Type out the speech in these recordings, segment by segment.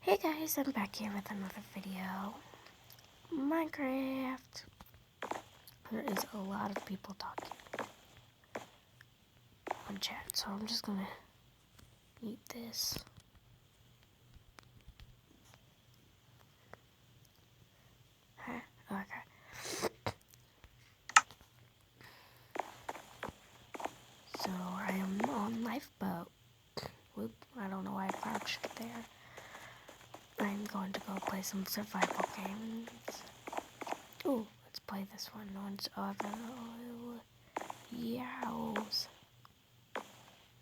Hey guys, I'm back here with another video. Minecraft. There is a lot of people talking on chat, so I'm just gonna mute this. Huh? Okay. So I am on Lifeboat. Whoop, I don't know why I crouched there. I'm going to go play some survival games. Ooh, let's play this one. Let's Yows.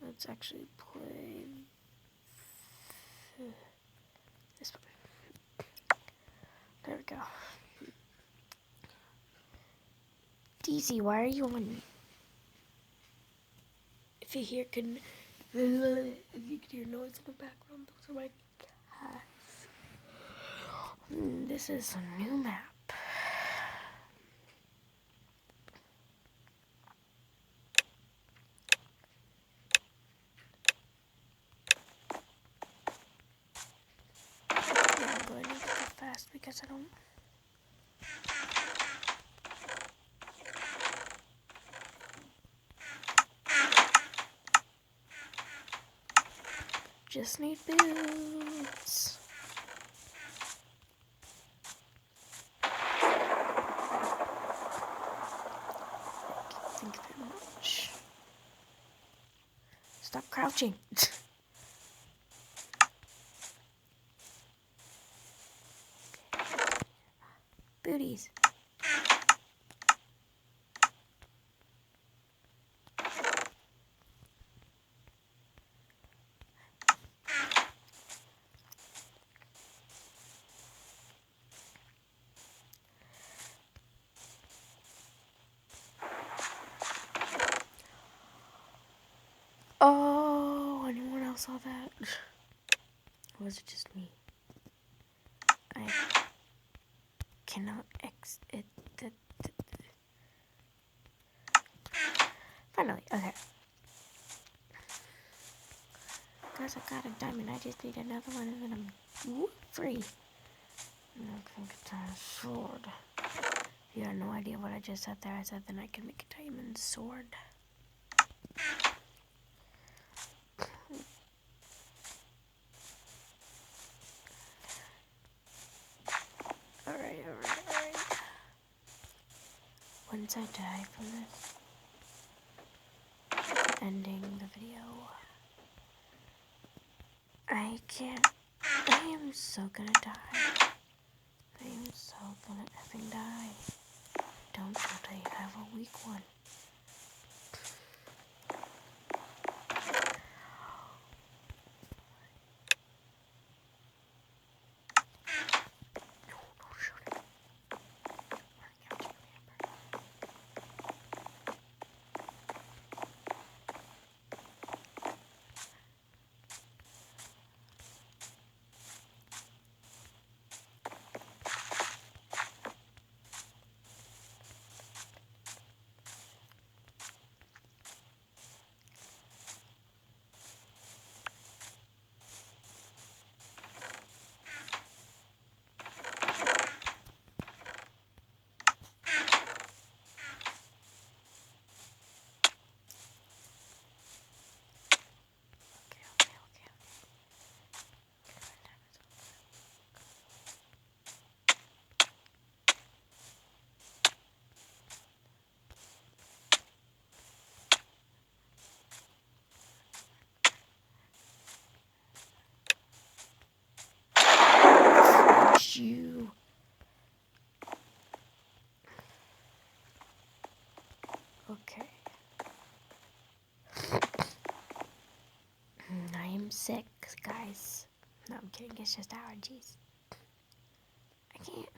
Let's actually play this one. There we go. DZ, why are you on? If you hear if you can hear noise in the background, those are my cats. This is a new map. Yeah, I'm going to go fast because I don't. Just need boots. Thank you very much. Stop crouching. Booties. Oh, anyone else saw that? Or was it just me? I cannot exit. Finally, okay. Guys, I got a diamond. I just need another one and then I'm free. And I can get a sword. You have no idea what I just said there. I said then I can make a diamond sword. Alright. Once I die from this, I'm ending the video. I can't. I am so gonna die. I am so gonna effing die. Don't you have a weak one. You. Okay. I am sick, guys. No, I'm kidding. It's just allergies. I can't.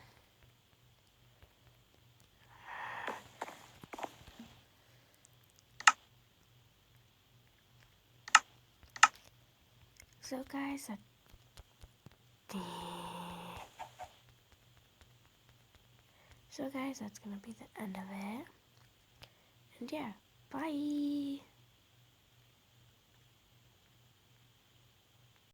So, guys, that's gonna be the end of it. And yeah, bye.